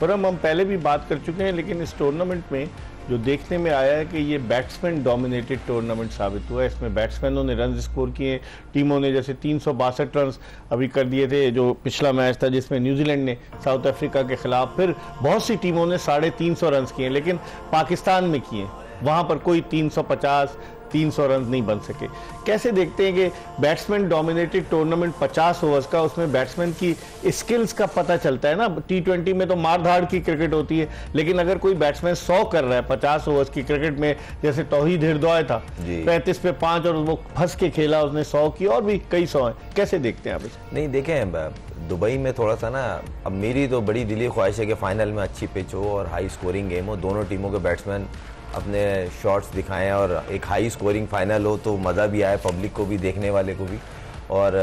पर हम पहले भी बात कर चुके हैं, लेकिन इस टूर्नामेंट में जो देखने में आया है कि ये बैट्समैन डोमिनेटेड टूर्नामेंट साबित हुआ है। इसमें बैट्समैनों ने रन स्कोर किए, टीमों ने जैसे 362 रन अभी कर दिए थे जो पिछला मैच था जिसमें न्यूजीलैंड ने साउथ अफ्रीका के खिलाफ, फिर बहुत सी टीमों ने 350 रन किए, लेकिन पाकिस्तान में किए वहां पर कोई 350-300 रन नहीं बन सके। कैसे देखते हैं कि बैट्समैन डोमिनेटेड टूर्नामेंट 50 ओवर्स का, उसमें बैट्समैन की स्किल्स का पता चलता है ना। T20 में तो मार धाड़ की क्रिकेट होती है, लेकिन अगर कोई बैट्समैन 100 कर रहा है 50 ओवर्स की क्रिकेट में, जैसे तौहीद हिरदौय था 35 पे 5 और वो फंस के खेला, उसने 100 की, और भी कई 100 हैं। कैसे देखते हैं आप इसे? नहीं देखें, दुबई में थोड़ा सा ना, अब मेरी तो बड़ी दिली ख्वाहिश है कि फाइनल में अच्छी पिच हो और हाई स्कोरिंग गेम हो, दोनों टीमों के बैट्समैन अपने शॉट्स दिखाएं और एक हाई स्कोरिंग फाइनल हो तो मज़ा भी आए, पब्लिक को भी, देखने वाले को भी। और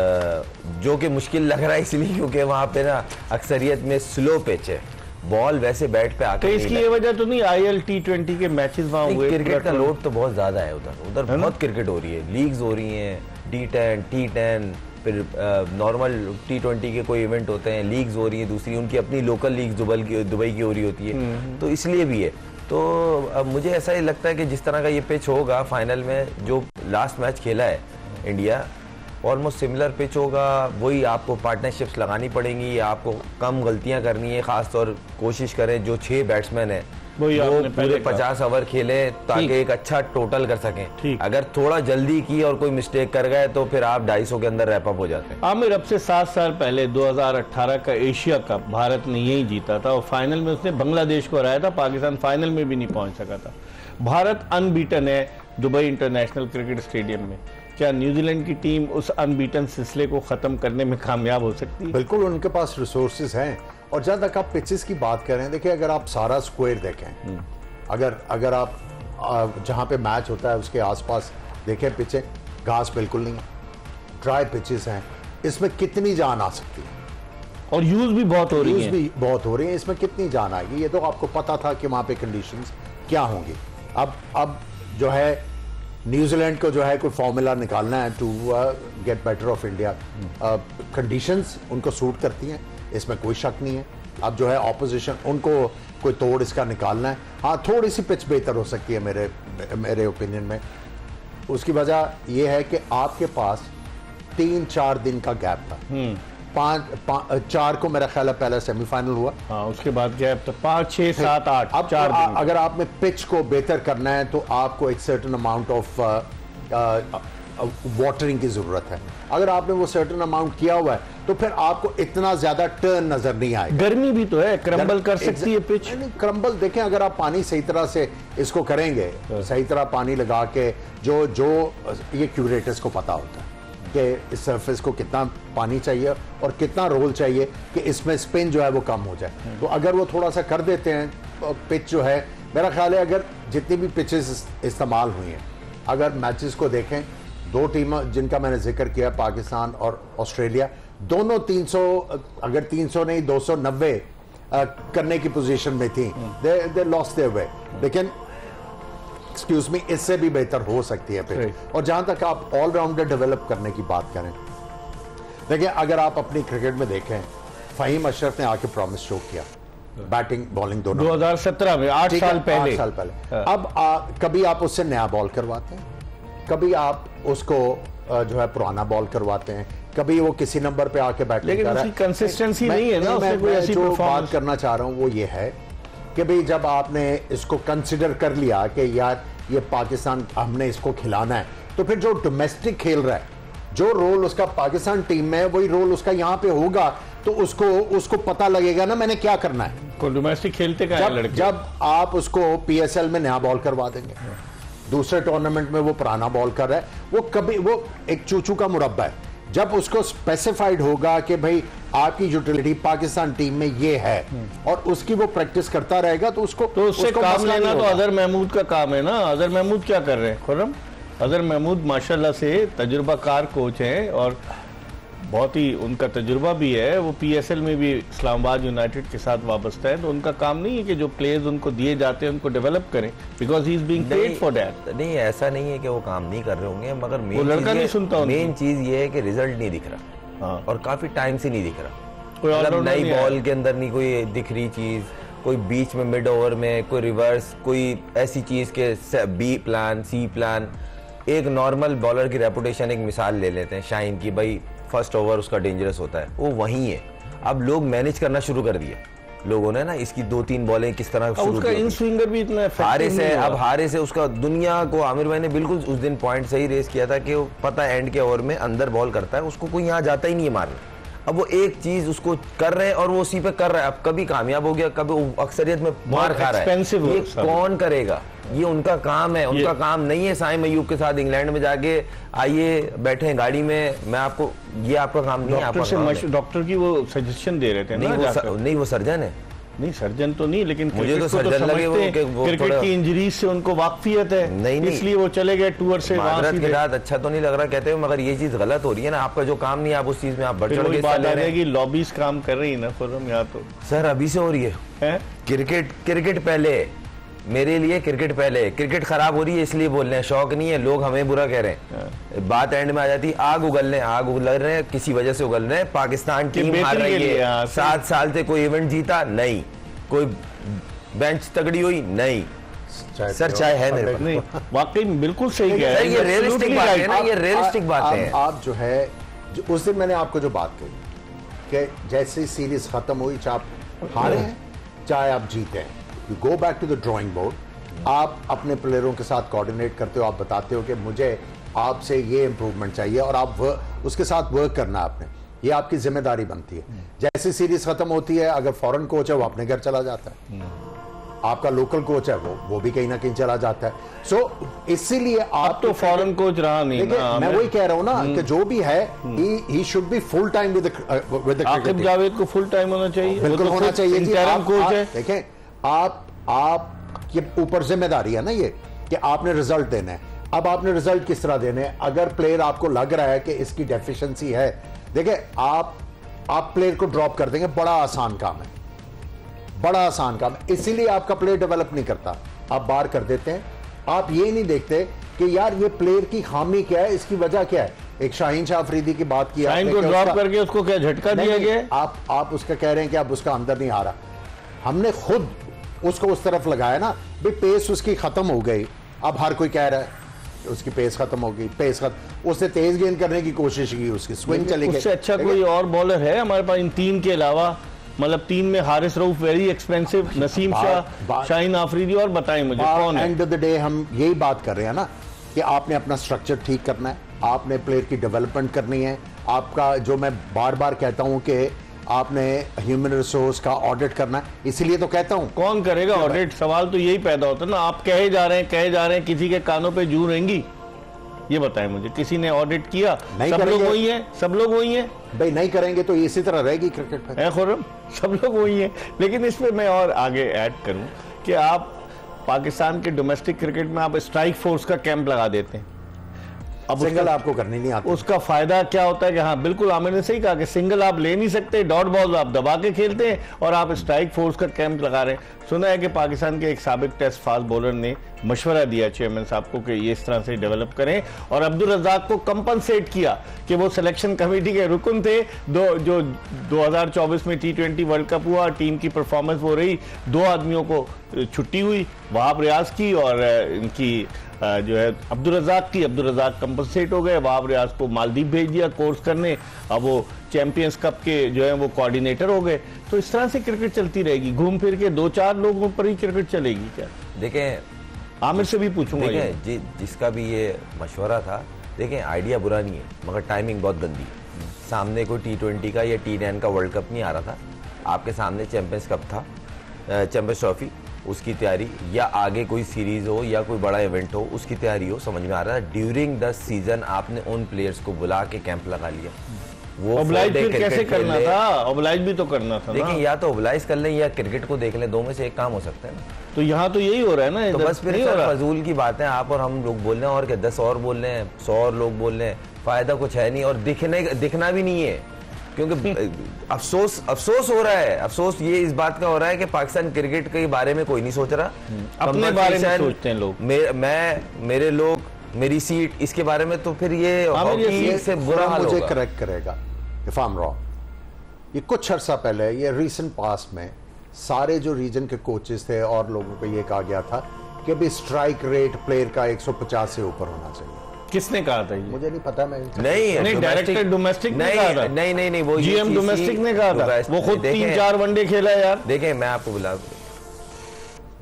जो कि मुश्किल लग रहा है इसलिए क्योंकि वहाँ पे ना अक्सरियत में स्लो पिच है, बॉल वैसे बैट पे आके। तो इसकी ये वजह तो नहीं IL T20 के मैचेस वहाँ हुए? क्रिकेट का लोड तो बहुत ज़्यादा है उधर बहुत क्रिकेट हो रही है, लीग्स हो रही हैं, D10, T10, फिर नॉर्मल T20 के कोई इवेंट होते हैं, लीग्स हो रही है, दूसरी उनकी अपनी लोकल लीग्स दुबई की हो रही होती है, तो इसलिए भी है। तो अब मुझे ऐसा ही लगता है कि जिस तरह का ये पिच होगा फाइनल में, जो लास्ट मैच खेला है इंडिया, ऑलमोस्ट सिमिलर पिच होगा, वही आपको पार्टनरशिप्स लगानी पड़ेंगी, आपको कम गलतियां करनी है, खासतौर कोशिश करें जो 6 बैट्समैन हैं वो पूरे 50 ओवर खेले ताकि एक अच्छा टोटल कर सकें। अगर थोड़ा जल्दी की और कोई मिस्टेक कर गए तो फिर आप 250 के अंदर रैप अप हो जाते हैं। आमिर, अब से 7 साल पहले 2018 का एशिया कप भारत ने यही जीता था और फाइनल में उसने बांग्लादेश को हराया था, पाकिस्तान फाइनल में भी नहीं पहुंच सका था। भारत अनबीटन है दुबई इंटरनेशनल क्रिकेट स्टेडियम में। क्या न्यूजीलैंड की टीम उस अनबीटन सिलसिले को खत्म करने में कामयाब हो सकती है? बिल्कुल, उनके पास रिसोर्सेज हैं। और जहाँ तक आप पिचेस की बात करें, देखिए अगर आप सारा स्क्वायर देखें, अगर आप जहाँ पे मैच होता है उसके आसपास देखें पिचें, घास बिल्कुल नहीं है, ड्राई पिचेस हैं, इसमें कितनी जान आ सकती है और यूज भी बहुत हो रही है। इसमें कितनी जान आएगी, ये तो आपको पता था कि वहाँ पे कंडीशंस क्या होंगी। अब जो है न्यूजीलैंड को जो है कोई फॉर्मूला निकालना है to get better of India. Conditions उनको सूट करती हैं, इसमें कोई शक नहीं है। अब जो है ऑपोजिशन उनको कोई तोड़ इसका निकालना है। हाँ, थोड़ी सी पिच बेहतर हो सकती है मेरे ओपिनियन में। उसकी वजह यह है कि आपके पास 3-4 दिन का गैप था। 4 को मेरा ख्याल है पहला सेमीफाइनल हुआ। हाँ, उसके बाद गैप तो 5, 6, 7, 8 अब 4 दिन। अगर आप में पिच को बेहतर करना है तो आपको एक सर्टेन अमाउंट ऑफ वाटरिंग की जरूरत है। अगर आपने वो सर्टेन अमाउंट किया हुआ है तो फिर आपको इतना ज्यादा टर्न नजर नहीं आएगा। गर्मी भी तो है, क्रम्बल कर सकती है पिच। नहीं, क्रम्बल देखें, अगर आप पानी सही तरह से इसको करेंगे, सही तरह पानी लगा के, जो ये क्यूरेटर्स को पता होता है कि इस सरफेस को कितना पानी चाहिए और कितना रोल चाहिए कि इसमें स्पिन जो है वो कम हो जाए। तो अगर वो थोड़ा सा कर देते हैं तो पिच जो है, मेरा ख्याल है अगर जितनी भी पिचेस इस्तेमाल हुई हैं, अगर मैचेस को देखें, 2 टीमें जिनका मैंने जिक्र किया, पाकिस्तान और ऑस्ट्रेलिया, दोनों 300, अगर 300 नहीं 290 करने की पोजीशन में थी। दे लॉस्ट देयर वे, लेकिन एक्सक्यूज मी, इससे भी बेहतर हो सकती है फिर। और जहां तक आप ऑलराउंडर डेवलप करने की बात करें, देखिए अगर आप अपनी क्रिकेट में देखें, फहीम अशरफ ने आके प्रॉमिस शो किया, बैटिंग बॉलिंग दोनों 2017 में, 8 साल पहले। 8 साल पहले। अब कभी आप उससे नया बॉल करवाते हैं, कभी आप उसको जो है पुराना बॉल करवाते हैं, कभी वो किसी नंबर पे आके बैटिंग कर रहा है। लेकिन उसकी कंसिस्टेंसी नहीं है ना, उसमें कोई ऐसी जो बात करना चाह रहा हूं वो ये है कि भाई जब आपने इसको कंसिडर कर लिया कि यार ये पाकिस्तान, हमने इसको खिलाना है, तो फिर जो डोमेस्टिक खेल रहा है, जो रोल उसका पाकिस्तान टीम में है, वही रोल उसका यहाँ पे होगा, तो उसको पता लगेगा ना मैंने क्या करना है। डोमेस्टिक खेलते का लड़के, जब आप उसको PSL में नया बॉल करवा देंगे, दूसरे टूर्नामेंट में वो पुराना बॉल कर रहा है, वो एक चूचू का मुरब्बा है। जब उसको स्पेसिफाइड होगा कि भाई आपकी यूटिलिटी पाकिस्तान टीम में ये है और उसकी वो प्रैक्टिस करता रहेगा, तो उससे काम लेना तो अजहर महमूद का काम है ना। अजहर महमूद क्या कर रहे हैं खुर्रम? अजहर महमूद माशाल्लाह से तजुर्बाकार कोच हैं और बहुत ही उनका तजुर्बा भी है। वो PSL में भी इस्लामाबाद यूनाइटेड के साथ वाबस्ता है, तो उनका काम नहीं है कि जो प्लेयर्स उनको दिए जाते हैं उनको डेवलप करें, because he is being paid for that. नहीं, ऐसा नहीं है कि वो काम नहीं कर रहे होंगे, मगर मेन चीज ये है कि रिजल्ट नहीं दिख रहा। और काफी टाइम से नहीं दिख रहा। कोई नई बॉल के अंदर नहीं कोई दिख रही चीज, कोई बीच में मिड ओवर में कोई रिवर्स, कोई ऐसी चीज़ के बी प्लान सी प्लान। एक नॉर्मल बॉलर की रेपुटेशन, एक मिसाल ले लेते हैं शाहीन की, भाई फर्स्ट ओवर उसका डेंजरस होता है, वो वहीं है। अब लोग मैनेज करना शुरू कर दिए लोगों ने ना, इसकी 2-3 बॉलें किस तरह शुरू उसका इन स्विंगर भी इतना हारिस है। अब हारिस है उसका दुनिया को, आमिर भाई ने बिल्कुल उस दिन पॉइंट सही रेस किया था कि वो पता है एंड के ओवर में अंदर बॉल करता है, उसको कोई यहाँ जाता ही नहीं है मारने। अब वो एक चीज उसको कर रहे हैं और वो उसी पे कर रहा है। अब कभी कामयाब हो गया, कभी अक्सरियत में मार खा रहा है। ये कौन करेगा? ये उनका काम है, उनका काम नहीं है साइम अय्यूब के साथ इंग्लैंड में जाके आइए बैठे गाड़ी में, मैं आपको, ये आपका काम नहीं है। डॉक्टर की वो सजेशन दे रहे थे नहीं वो सर्जन है। नहीं सर्जन तो नहीं, लेकिन मुझे तो सर्जन लगे वो क्रिकेट की इंजरी से उनको वाकफियत है, नहीं इसलिए वो चले गए टूर से। मादरत के साथ अच्छा तो नहीं लग रहा कहते हैं, मगर ये चीज गलत हो रही है ना। आपका जो काम नहीं है आप उस चीज में आप बढ़ चढ़ के बात आ जाएगी। लॉबीज काम कर रही है ना खुर्रम, यहाँ तो सर अभी से हो रही है। क्रिकेट पहले, मेरे लिए क्रिकेट पहले। क्रिकेट खराब हो रही है इसलिए बोल रहे हैं, शौक नहीं है, लोग हमें बुरा कह रहे हैं। बात एंड में आ जाती है, आग उगल रहे हैं, किसी वजह से उगल रहे हैं। पाकिस्तान टीम हार रही है, 7 साल से कोई इवेंट जीता नहीं, कोई बेंच तगड़ी हुई नहीं। सर चाहे है मेरे पास नहीं, वाकई बिल्कुल सही कह रहे हैं। ये रियलिस्टिक बात है ना, ये रियलिस्टिक बात है। आप जो है उस दिन मैंने आपको जो बात कही कि जैसे सीरीज खत्म हुई, चाहे आप हारे हैं चाहे आप जीते हैं, you go back to the drawing board. आप अपने प्लेयरों के साथ कोऑर्डिनेट करते हो, आप बताते हो कि मुझे आपसे ये इंप्रूवमेंट चाहिए और आप उसके साथ वर्क करना आपने, ये आपकी जिम्मेदारी बनती है। जैसे सीरीज खत्म होती है, अगर फॉरेन कोच है वो अपने घर चला जाता है, आपका लोकल कोच है वो भी कहीं ना कहीं चला जाता है। सो इसीलिए आप तो फॉरेन कोच रहा नहीं ना, मैं वही कह रहा हूं ना कि जो भी है he should be full time with the Aqib Javed को फुल टाइम होना चाहिए, बिल्कुल होना चाहिए जी। कोच है, देखें आप ये ऊपर जिम्मेदारी है ना ये कि आपने रिजल्ट देना है। अब आपने रिजल्ट किस तरह देने हैं? अगर प्लेयर आपको लग रहा है कि इसकी डेफिशिएंसी है, देखिए आप प्लेयर को ड्रॉप कर देंगे, बड़ा आसान काम है, बड़ा आसान काम है। इसीलिए आपका प्लेयर डेवलप नहीं करता, आप बाहर कर देते हैं। आप ये नहीं देखते कि यार ये प्लेयर की खामी क्या है, इसकी वजह क्या है। एक शाहीन शाह अफरीदी की बात की, शाहीन को ड्रॉप करके उसको क्या झटका दिया गया? आप उसका कह रहे हैं कि अब उसका अंदर नहीं आ रहा। हमने खुद उसको उस तरफ लगाया ना, भी पेस उसकी खत्म हो गई। अब हर कोई कह रहा है उसकी पेस खत्म हो गई, पेस खत्म, उसने तेज गेंद करने की कोशिश की, उसकी स्विंग चली गई। उससे अच्छा कोई और बॉलर है हमारे पास इन 3 के अलावा? मतलब 3 में हारिस रऊफ वेरी एक्सपेंसिव, नसीम शाह, शाहीन आफरीदी, और बताएं मुझे कौन है? एंड ऑफ द डे हम यही बात कर रहे हैं ना कि आपने अपना स्ट्रक्चर ठीक करना है, आपने प्लेयर की डेवलपमेंट करनी है। आपका जो मैं बार बार कहता हूं कि आपने ह्यूमन रिसोर्स का ऑडिट करना है, इसीलिए तो कहता हूं। कौन करेगा ऑडिट? सवाल तो यही पैदा होता है ना, आप कहे जा रहे हैं, किसी के कानों पे जू रहेंगी? ये बताएं मुझे, किसी ने ऑडिट किया? सब लोग वही हैं, सब लोग वही हैं भाई। नहीं करेंगे तो इसी तरह रहेगी क्रिकेट में, खुर्रम, सब लोग वही हैं। लेकिन इसमें मैं और आगे ऐड करूं कि आप पाकिस्तान के डोमेस्टिक क्रिकेट में आप स्ट्राइक फोर्स का कैंप लगा देते हैं। अब सिंगल आपको करनी नहीं आती। उसका फायदा क्या होता है कि हाँ बिल्कुल आमिर ने सही कहा कि सिंगल आप ले नहीं सकते, डॉट बॉल आप दबा के खेलते हैं, और आप स्ट्राइक फोर्स का कैंप लगा रहे हैं। सुना है कि पाकिस्तान के एक साबिक टेस्ट फास्ट बॉलर ने मशवरा दिया चेयरमैन साहब को कि ये इस तरह से डेवलप करें, और अब्दुल रज़ाक को कंपनसेट किया कि वो सिलेक्शन कमेटी के रुकन थे। जो 2024 में T20 वर्ल्ड कप हुआ, टीम की परफॉर्मेंस हो रही, 2 आदमियों को छुट्टी हुई, वहाब रियाज की और इनकी जो है अब्दुल रज़ाक कंपनसेट हो गए। वहाब रियाज को मालदीव भेज दिया कोर्स करने, अब वो चैंपियंस कप के जो है वो कोऑर्डिनेटर हो गए। तो इस तरह से क्रिकेट चलती रहेगी, घूम फिर के 2-4 लोगों पर ही क्रिकेट चलेगी क्या? देखें, आमिर से भी पूछूंगा, जिसका भी ये मशवरा था, देखें आइडिया बुरा नहीं है, मगर टाइमिंग बहुत गंदी है। सामने कोई T20 का या T10 का वर्ल्ड कप नहीं आ रहा था, आपके सामने चैंपियंस कप था, चैंपियंस ट्रॉफी, उसकी तैयारी, या आगे कोई सीरीज हो या कोई बड़ा इवेंट हो उसकी तैयारी हो, समझ में आ रहा है। ड्यूरिंग द सीजन आपने उन प्लेयर्स को बुला के कैंप लगा लिया। वो ऑब्लाइज फिर कैसे करना था? ऑब्लाइज भी तो करना था। देखिए, या तो ऑब्लाइज कर लें या क्रिकेट को देख लें, 2 में से एक काम हो सकता है ना। तो यहाँ तो यही हो रहा है ना, तो बस फिर फजूल की बातें आप और हम लोग बोल रहे हैं, और क्या 10 और बोल रहे हैं, 100 और लोग बोल रहे हैं, फायदा कुछ है नहीं, और दिखना भी नहीं है। क्योंकि अफसोस हो रहा है, अफसोस ये इस बात का हो रहा है कि पाकिस्तान क्रिकेट के बारे में कोई नहीं सोच रहा, अपने बारे में सोचते हैं लोग। मेरे लोग, मेरी सीट, इसके बारे में, तो फिर ये हॉकी से बुरा हाल मुझे होगा। करेक्ट करेगा इफ आई एम रॉन्ग। ये कुछ अर्सा पहले, ये रीसेंट पास्ट में सारे जो रीजन के कोचेस थे और लोगों को ये कहा गया था कि भी स्ट्राइक रेट प्लेयर का 150 से ऊपर होना चाहिए। किसने कहा था ये? मुझे नहीं पता, मैं नहीं डायरेक्टर डोमेस्टिक ने कहा था। नहीं वो जीएम डोमेस्टिक ने कहा था, वो खुद 3-4 वनडे खेला है यार। देखें मैं आपको बुला,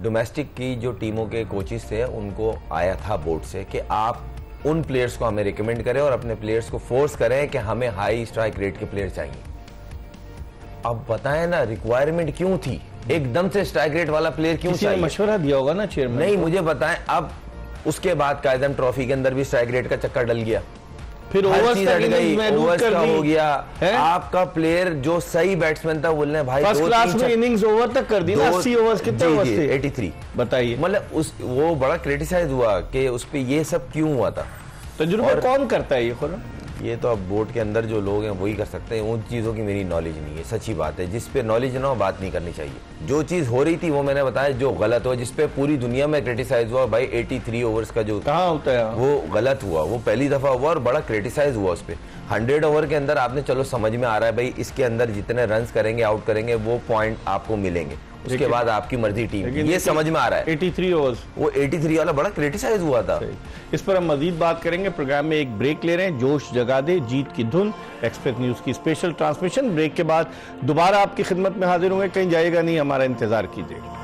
डोमेस्टिक की जो टीमों के कोचेस थे उनको आया था बोर्ड से कि आप उन प्लेयर्स को हमें रिकमेंड करें और अपने प्लेयर्स को फोर्स करें कि हमें हाई स्ट्राइक रेट के प्लेयर चाहिए। अब बताएं ना रिक्वायरमेंट क्यों थी, एकदम से स्ट्राइक रेट वाला प्लेयर क्यों चाहिए? मशवरा दिया होगा ना चेयरमैन। नहीं मुझे बताएं। अब उसके बाद कायदम ट्रॉफी के अंदर भी स्ट्राइक रेट का चक्कर डल गया, फिर ओवर्स का हो गया। आपका प्लेयर जो सही बैट्समैन था बोल रहे हैं भाई फर्स्ट क्लास में इनिंग्स ओवर तक कर दी ना, 80 ओवर्स कितने ओवर्स थे? 83। बताइए, मतलब वो बड़ा क्रिटिसाइज हुआ कि उस पे ये सब क्यों हुआ था। तजुर्बा कौन करता है ये खुर्रम? ये तो अब बोर्ड के अंदर जो लोग हैं वही कर सकते हैं, उन चीज़ों की मेरी नॉलेज नहीं है, सच्ची बात है। जिस पे नॉलेज ना हो बात नहीं करनी चाहिए। जो चीज़ हो रही थी वो मैंने बताया, जो गलत हुआ, जिस पे पूरी दुनिया में क्रिटिसाइज हुआ भाई 83 ओवर्स का जो कहाँ होता है वो गलत हुआ, वो पहली दफा हुआ और बड़ा क्रिटिसाइज हुआ उस पर। 100 ओवर के अंदर आपने चलो समझ में आ रहा है भाई इसके अंदर जितने रन करेंगे आउट करेंगे वो पॉइंट आपको मिलेंगे, उसके बाद आपकी मर्जी टीम, ये समझ में आ रहा है। 83 ओवर्स, वो 83 वाला बड़ा क्रिटिसाइज हुआ था। इस पर हम मजीद बात करेंगे। प्रोग्राम में एक ब्रेक ले रहे हैं, जोश जगा दे जीत की धुन, एक्सप्रेस न्यूज की स्पेशल ट्रांसमिशन। ब्रेक के बाद दोबारा आपकी खिदमत में हाजिर होंगे, कहीं जाएगा नहीं, हमारा इंतजार कीजिएगा।